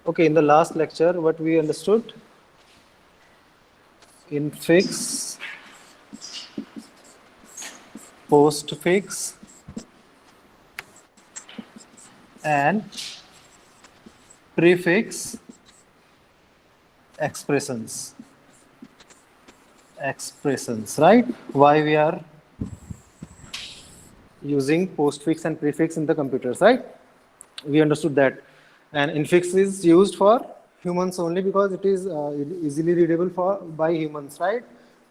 Okay, in the last lecture, what we understood, infix, postfix, and prefix expressions. Right? Why we are using postfix and prefix in the computers, right? We understood that. And infix is used for humans only because it is easily readable for by humans, right?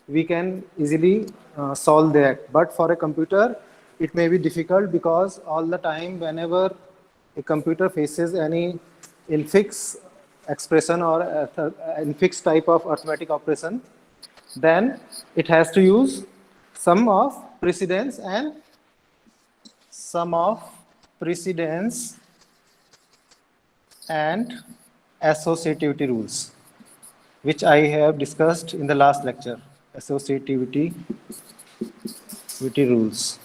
We can easily solve that. But for a computer, it may be difficult because all the time, whenever a computer faces any infix expression or infix type of arithmetic operation, then it has to use sum of precedence and sum of precedence and associativity rules, which I have discussed in the last lecture. Associativity rules.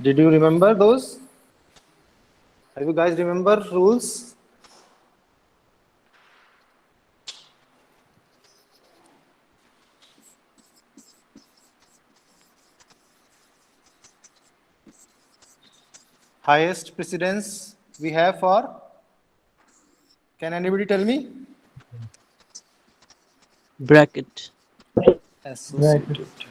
Did you remember those? Have you guys remember rules? Highest precedence we have for? Can anybody tell me? Bracket. Associativity.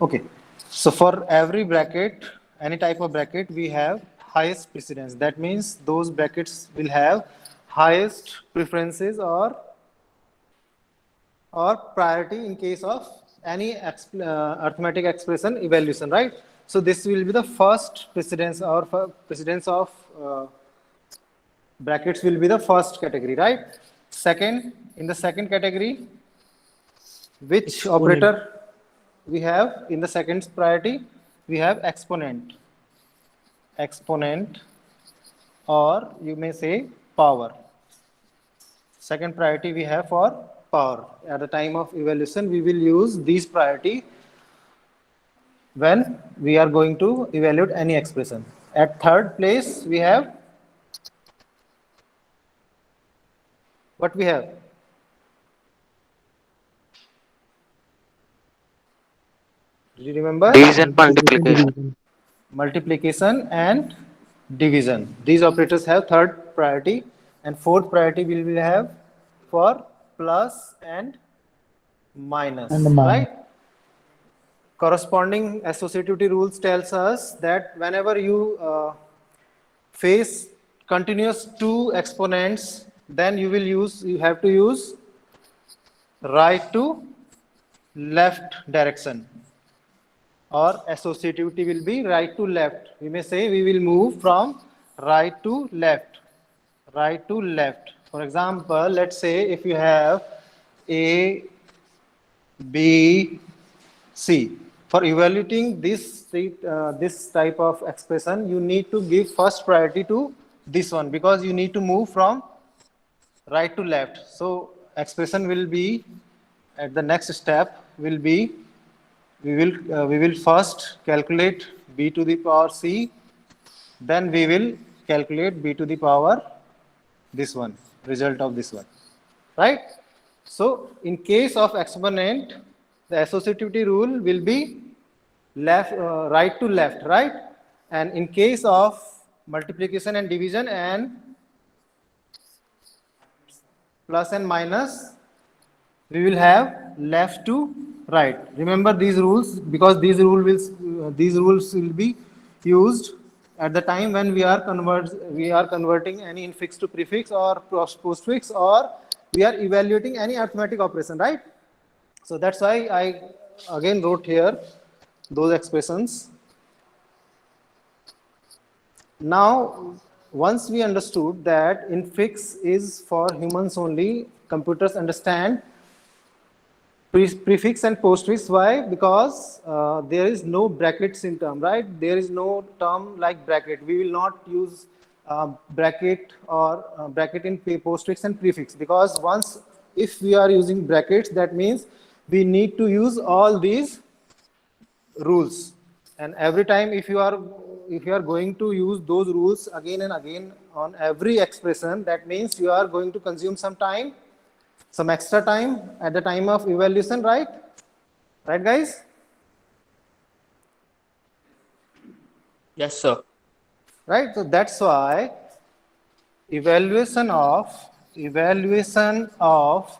Okay. So for every bracket, any type of bracket, we have highest precedence. That means those brackets will have highest preferences or priority in case of any arithmetic expression evaluation, right? So this will be the first precedence, or precedence of brackets will be the first category, right? Second, in the second category, which Exponent. operator we have in the second priority? We have exponent, or you may say power. Second priority we have for power. At the time of evaluation, we will use these priority when we are going to evaluate any expression. At third place, we have what we have? Do you remember? Division, multiplication. Multiplication and division. These operators have third priority, and fourth priority we will have for plus and minus, right? Corresponding associativity rules tells us that whenever you face continuous two exponents, then you have to use right to left direction, or associativity will be right to left. We may say we will move from right to left, For example, let's say if you have A, B, C. For evaluating this type of expression, you need to give first priority to this one because you need to move from right to left. So expression will be at the next step will be we will first calculate b to the power c, then we will calculate b to the power this one, result of this one, right? So in case of exponent, the associativity rule will be right to left, right? And in case of multiplication and division and plus and minus, we will have left to right. Remember these rules because these rules will be used at the time when we are converting any infix to prefix or postfix, or we are evaluating any arithmetic operation, right? So that's why I again wrote here those expressions. Now, once we understood that infix is for humans only, computers understand prefix and postfix. Why? Because there is no brackets in term, right? There is no term like bracket. We will not use bracket or bracket in postfix and prefix, because once if we are using brackets, that means we need to use all these rules. And every time if you are going to use those rules again and again on every expression, that means you are going to consume some time, some extra time at the time of evaluation, right? Right, guys? Yes, sir. Right. So that's why evaluation of evaluation of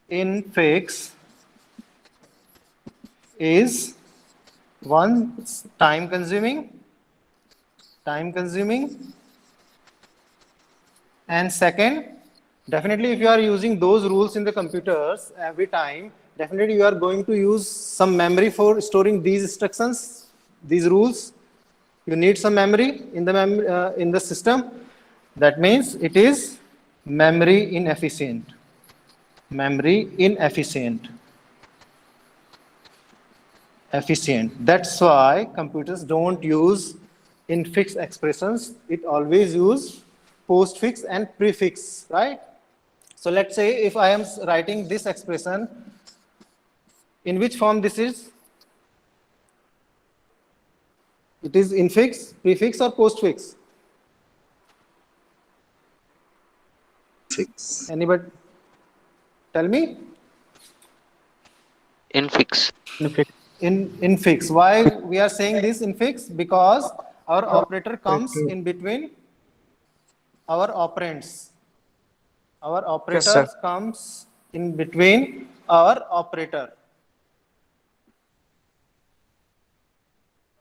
infix is one, time consuming, and second, definitely if you are using those rules in the computers every time, definitely you are going to use some memory for storing these instructions, these rules. You need some memory in the in the system. That means it is memory inefficient. Memory inefficient. Efficient. That's why computers don't use infix expressions. It always use postfix and prefix, right? So let's say if I am writing this expression, in which form this is? It is infix, prefix, or postfix? Fix. Anybody tell me? Infix. Infix. Why we are saying this infix? Because our operator comes in between our operands. Our Yes, sir. operators comes in between our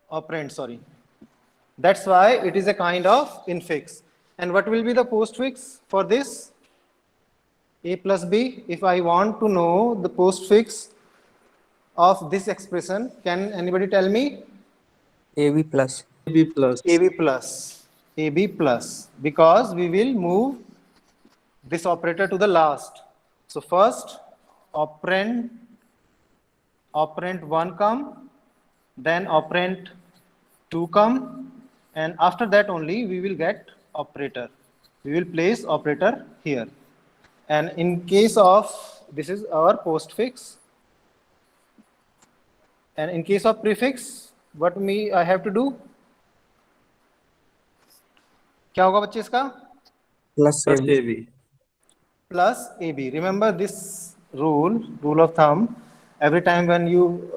operand, sorry. That's why it is a kind of infix. And what will be the postfix for this? A plus B. If I want to know the postfix of this expression, can anybody tell me? AB plus. AB plus. AB plus. AB plus. Because we will move this operator to the last. So first operand 1 come, then operand 2 come, and after that only we will get operator. We will place operator here. And in case of, this is our postfix. And in case of prefix, what I have to do? क्या होगा बच्चे इसका? Plus Plus AB. AB. Plus AB. Remember this rule of thumb. Every time when you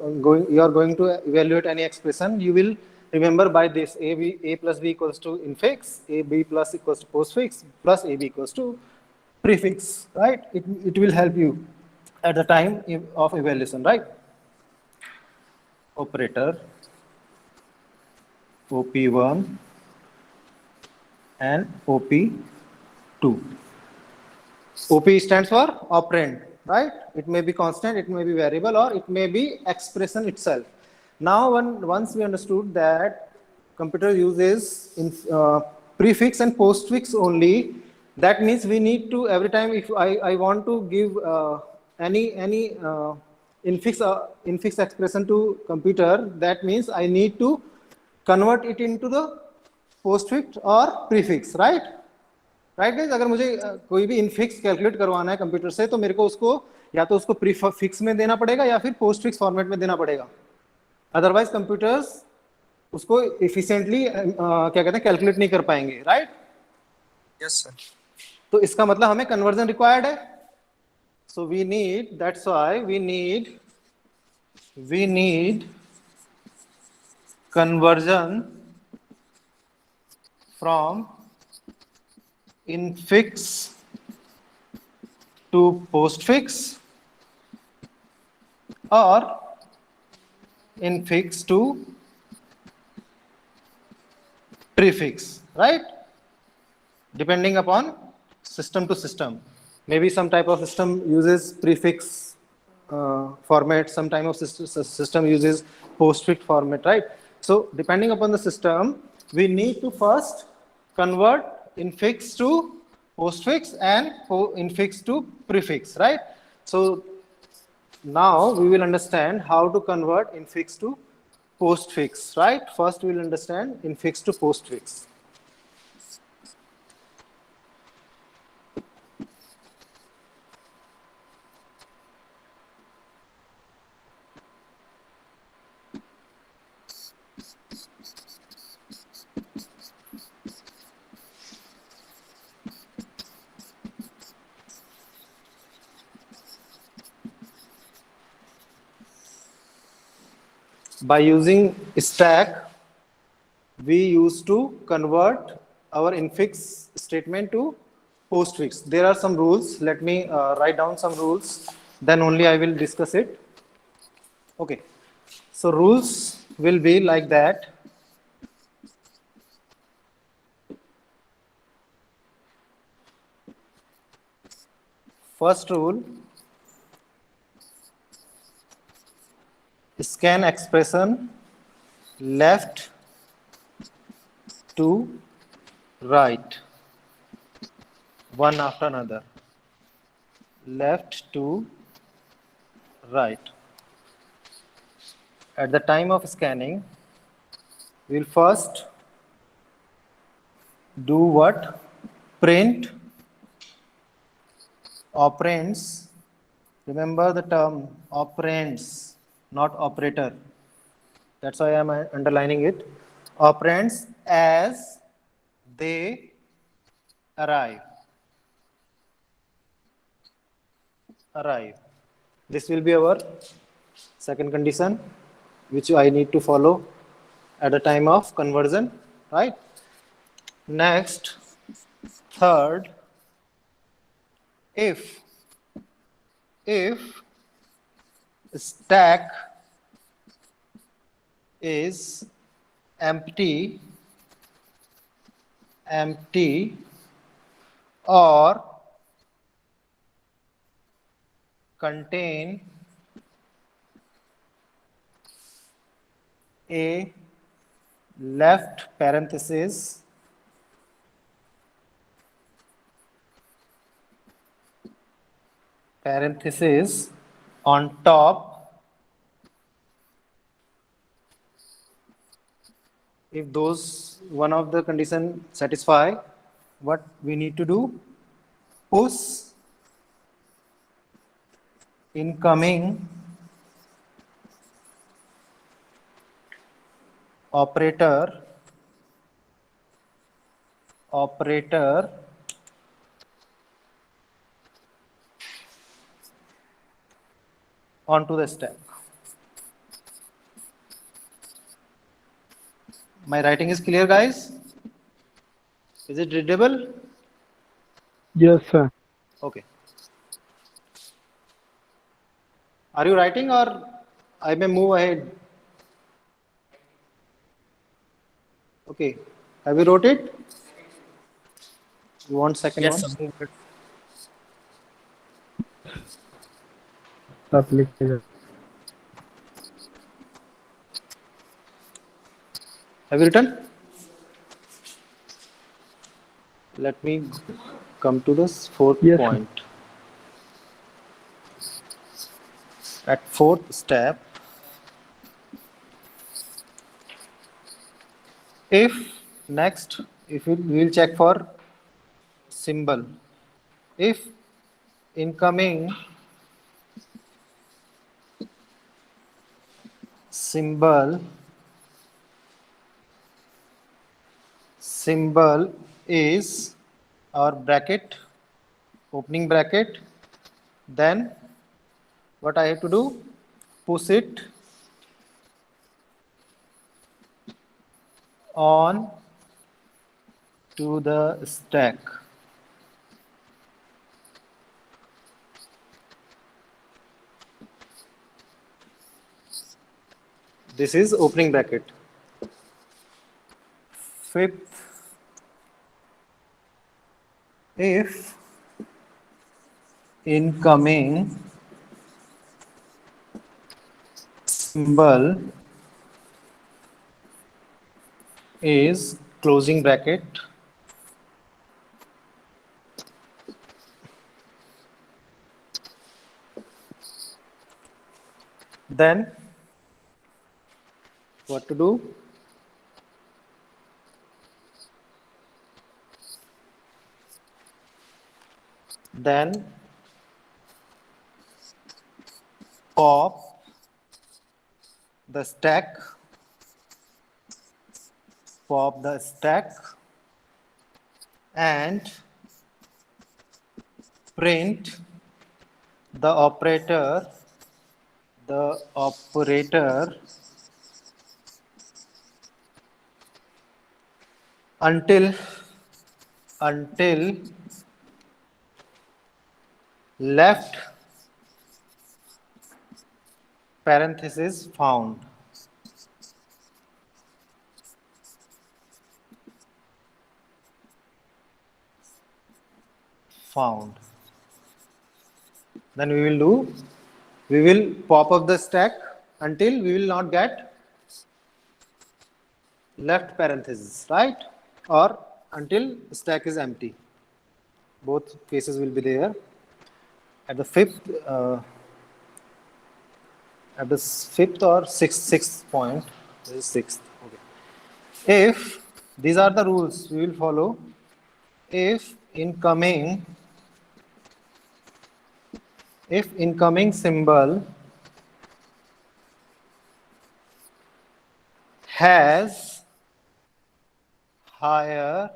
are going to evaluate any expression, you will remember by this: A plus B equals to infix, AB plus equals to postfix, plus AB equals to prefix. Right? It will help you at the time of evaluation. Right? Operator OP1 and OP2. OP stands for operand, right? It may be constant, it may be variable, or it may be expression itself. Now, once we understood that computer uses prefix and postfix only, that means we need to, every time if I want to give any infix expression to computer, that means I need to convert it into the postfix or prefix, right? Right guys, अगर मुझे कोई भी infix calculate करवाना है computer से, तो मेरे को उसको या तो उसको प्रीफिक्स में देना पड़ेगा या फिर पोस्टफिक्स फॉर्मेट में देना पड़ेगा. अदरवाइज कंप्यूटर्स उसको इफिशिएंटली क्या कहते हैं कैलकुलेट नहीं कर पाएंगे, राइट? Yes sir. तो इसका मतलब हमें कन्वर्जन रिक्वायर्ड है. So we need, that's why we need conversion from infix to postfix or infix to prefix, right? Depending upon system to system. Maybe some type of system uses prefix format, some type of system uses postfix format, right? So depending upon the system, we need to first convert infix to postfix and infix to prefix, right? So now we will understand how to convert infix to postfix, right? First we will understand infix to postfix. By using stack, we used to convert our infix statement to postfix. There are some rules. Let me write down some rules. Then only I will discuss it. Okay. So rules will be like that. First rule, scan expression left to right, one after another, left to right. At the time of scanning, we'll first do what? Print operands. Remember the term operands, not operator. That's why I'm underlining it. Operands as they arrive. Arrive. This will be our second condition, which I need to follow at the time of conversion, right? Next, third, if stack is empty or contain a left parenthesis on top, if those one of the condition satisfy, what we need to do? Push incoming operator onto the stack. My writing is clear, guys? Is it readable? Yes, sir. Okay. Are you writing or I may move ahead? Okay. Have you wrote it? You want second Yes, one? sir. आप लिख के जाओ। Have you written? Let me come to this fourth Yes, sir. point. At fourth step, if we will check for symbol. If incoming symbol is our bracket, opening bracket, then what I have to do? Push it on to the stack. This is opening bracket. Fifth, if incoming symbol is closing bracket, then what to do? Then pop the stack, and print the operator until left parenthesis found. Then we will pop up the stack until we will not get left parenthesis, right? Or until stack is empty. Both cases will be there. At the fifth or sixth point, this is sixth. Okay. If these are the rules we will follow, if incoming symbol has higher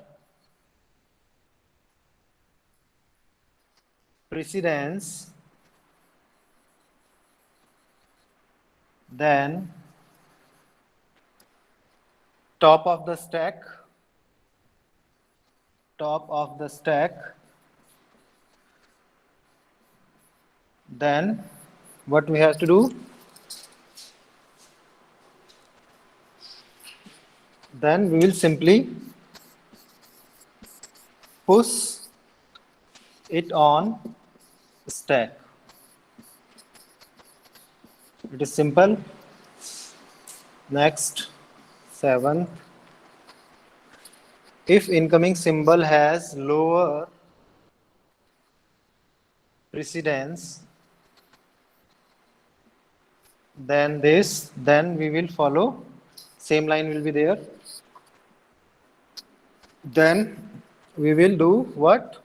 precedence than top of the stack, then what we have to do? Then we will simply push it on stack. It is simple. Next, 7. If incoming symbol has lower precedence than this, then we will follow, same line will be there. Then we will do what?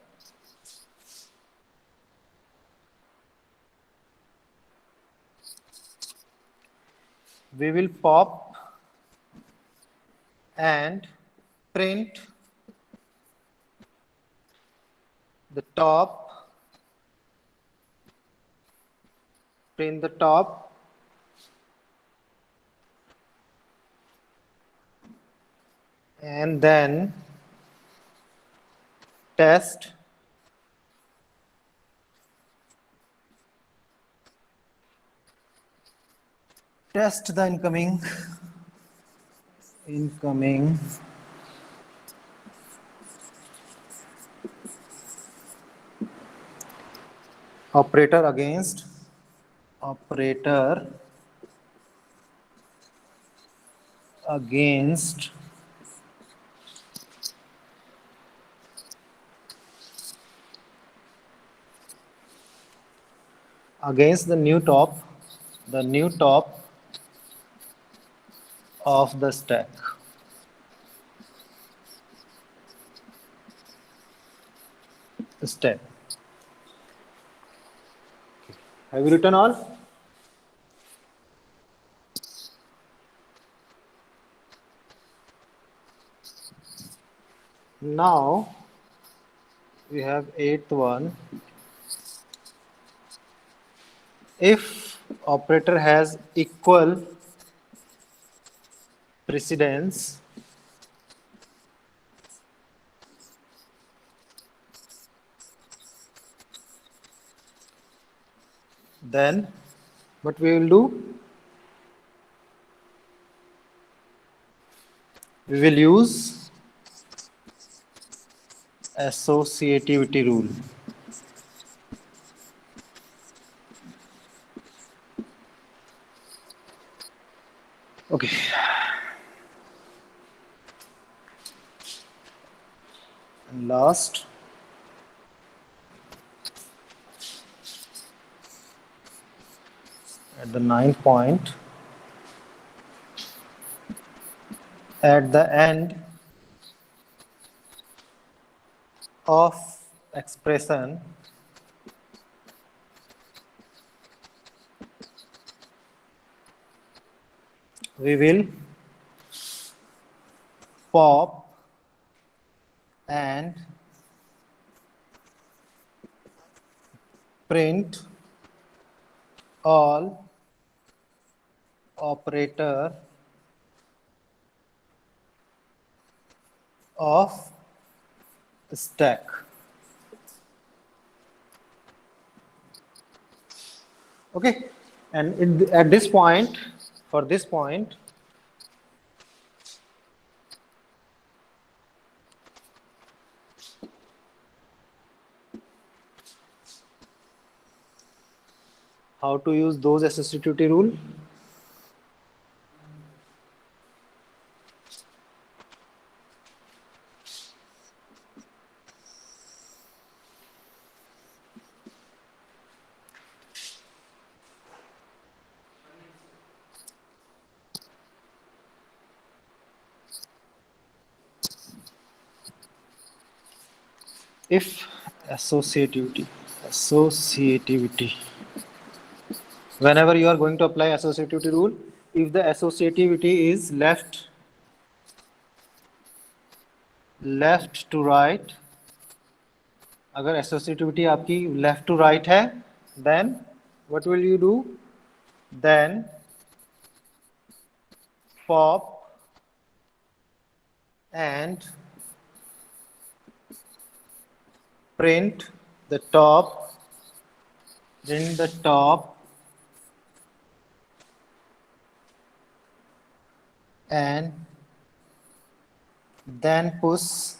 We will pop and print the top, and then test the incoming operator against the new top of the stack. Step. Have you written all? Now we have 8th one. If operator has equal precedence, then what we will do? We will use associativity rule. Okay. And last, at the 9th point, at the end of expression, we will pop and print all operator of stack. Okay, and at this point, for this point, how to use those associativity rule? If associativity, whenever you are going to apply associativity rule, if the associativity is left to right, अगर associativity आपकी left to right है, then what will you do? Then pop and print the top and then push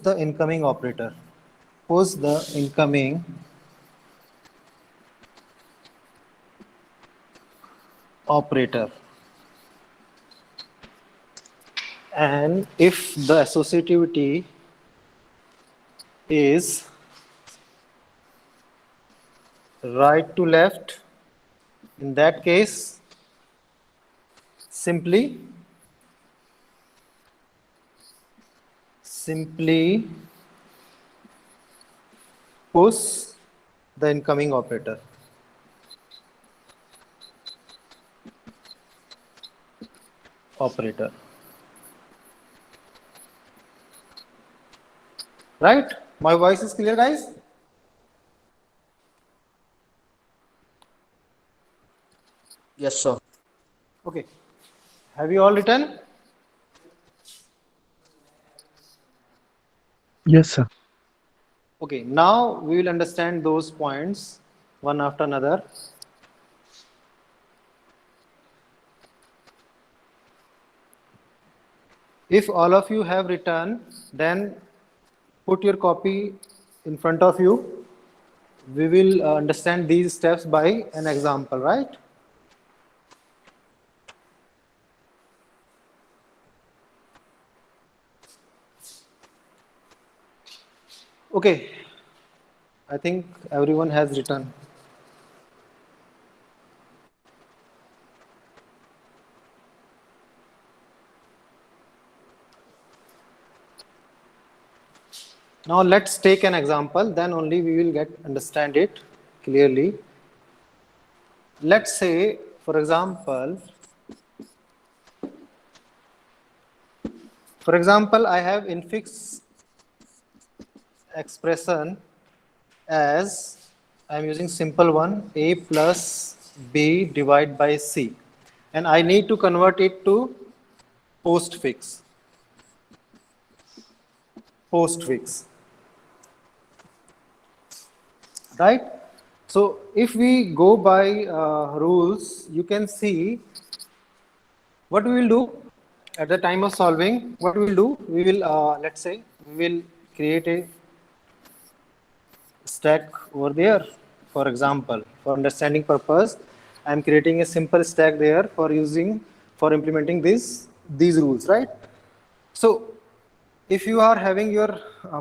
the incoming operator. Push the incoming operator. And if the associativity is right to left, in that case, simply push the incoming operator. Right? My voice is clear, guys? Yes, sir. Okay. Have you all written? Yes, sir. Okay. Now we will understand those points one after another. If all of you have written, then put your copy in front of you. We will understand these steps by an example, right? Okay. I think everyone has written. Now let's take an example, then only we will understand it clearly. Let's say, for example, I have infix expression as, I'm using simple one, a plus b divided by c, and I need to convert it to postfix. Right? So if we go by rules, you can see what we will do at the time of solving. What we will do, we will, let's say, we will create a stack over there. For example, for understanding purpose, I am creating a simple stack there for implementing these rules, right? So if you are having your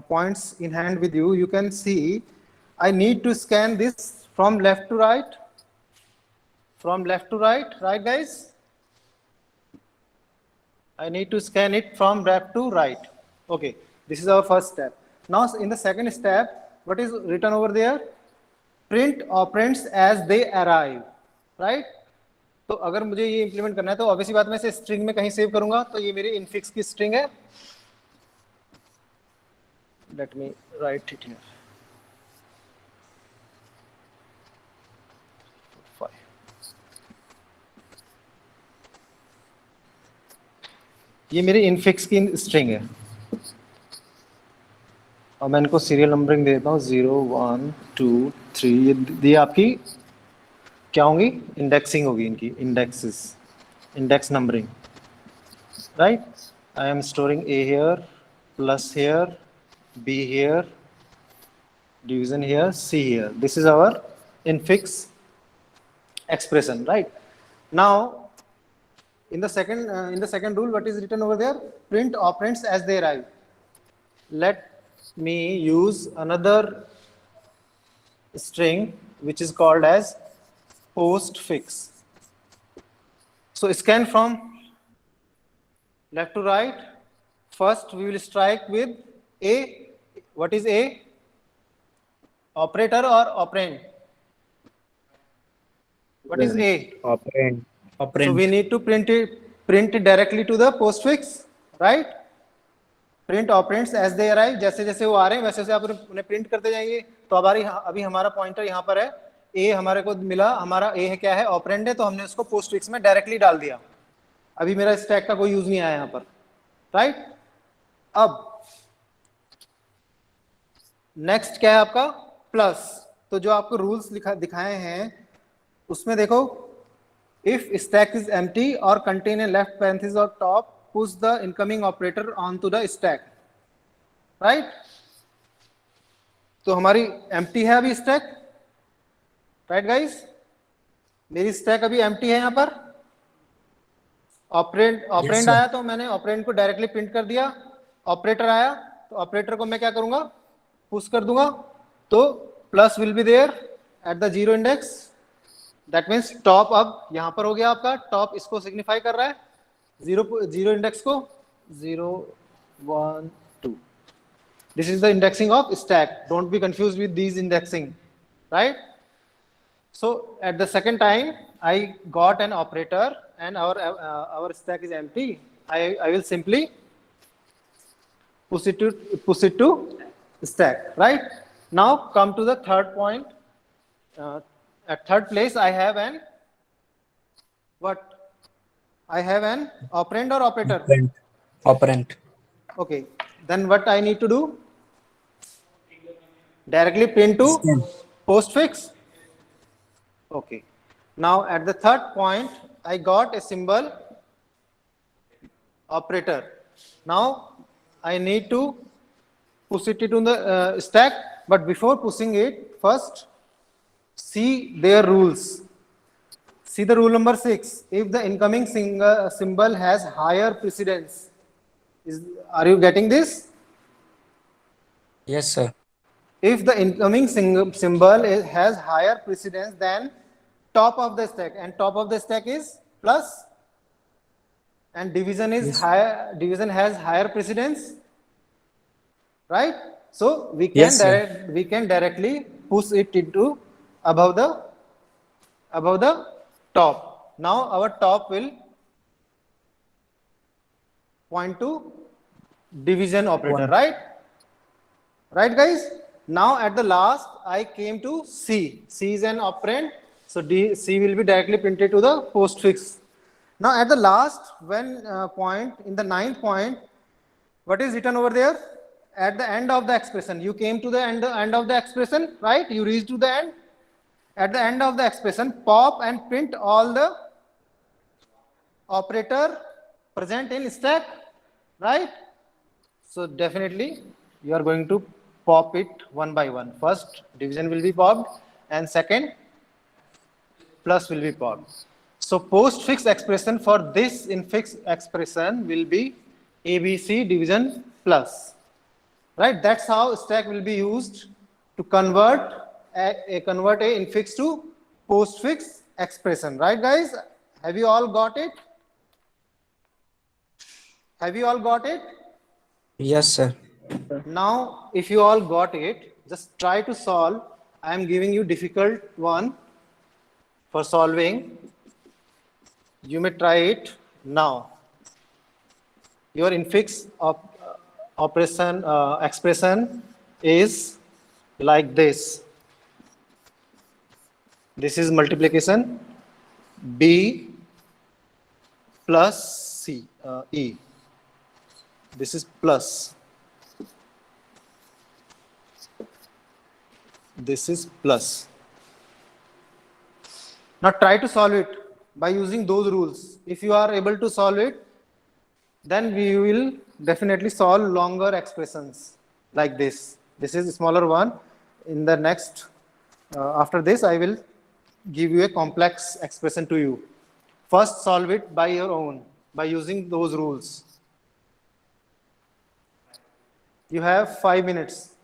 points in hand with you, you can see I need to scan this from left to right. Right guys? I need to scan it from left to right. Okay, this is our first step. Now in the second step, what is written over there? Print operands as they arrive, right? तो अगर मुझे ये implement करना है तो obviously बात मैं इसे स्ट्रिंग में कहीं सेव करूंगा, तो ये मेरी इनफिक्स की स्ट्रिंग है. Let me write it here. 5. ये मेरी इनफिक्स की स्ट्रिंग है और मैं इनको सीरियल नंबरिंग दे देता हूँ 0 1 2 3 ये आपकी क्या होंगी इंडेक्सिंग होगी इनकी indexes index numbering right I am storing a here plus here b here division here c here this is our infix expression right now in the second rule what is written over there print operands as they arrive let me use another string which is called as postfix so scan from left to right first we will strike with a what is a operator or operand what is a Operand. so we need to print it directly to the postfix right print operands as they arrive जैसे जैसे वो आ रहे हैं वैसे वैसे आप उन्हें print करते जाएंगे तो अभी हमारा पॉइंटर यहाँ पर है a हमारे को मिला हमारा a है क्या है ऑपरेंड है तो हमने उसको पोस्टफिक्स में डायरेक्टली डाल दिया अभी मेरा स्टैक का कोई यूज नहीं आया यहाँ पर राइट अब नेक्स्ट क्या है आपका प्लस तो जो आपको रूल्स दिखाए हैं उसमें देखो if stack is empty or contain a left parenthesis or top push the incoming operator onto the stack right तो हमारी empty है अभी stack right guys मेरी stack अभी empty है यहाँ पर ऑपरेंड sir. आया तो मैंने ऑपरेंड को डायरेक्टली प्रिंट कर दिया ऑपरेटर आया तो ऑपरेटर को मैं क्या करूंगा पुश कर दूंगा तो plus will be there at the zero index that means top अब यहां पर हो गया आपका टॉप इसको सिग्निफाई कर रहा है जीरो इंडेक्स को 0 1 2 this is the indexing of stack don't be confuse with these indexing right so at the second time I got an operator and our stack is empty I will simply push it to stack right now come to the third point at third place I have an what I have an operand or operator Operand. okay then what I need to do directly print to Scan. postfix okay now at the third point I got a symbol operator now I need to push it into the stack but before pushing it first see their rules see the rule number 6 if the incoming symbol has higher precedence are you getting this Yes, sir. if the incoming symbol has higher precedence than top of the stack and top of the stack is plus and division is higher division has higher precedence right so we can Yes, sir. we can directly push it into above the top now our top will point to division operator right guys now at the last I came to c is an operand so c will be directly printed to the postfix now at the last when point in the ninth point what is written over there at the end of the expression you came to the end of the expression right you reached to the end at the end of the expression pop and print all the operator present in stack right so definitely you are going to pop it one by one first division will be popped and second plus will be popped so postfix expression for this infix expression will be abc division plus right that's how stack will be used to convert a infix to postfix expression right guys have you all got it Yes, sir. now if you all got it just try to solve I am giving you difficult one for solving you may try it now your infix of operation expression is like this is multiplication b plus c e This is plus. This is plus. Now try to solve it by using those rules. If you are able to solve it, then we will definitely solve longer expressions like this. This is a smaller one. In the next, after this, I will give you a complex expression to you. First, solve it by your own, by using those rules. You have 5 minutes.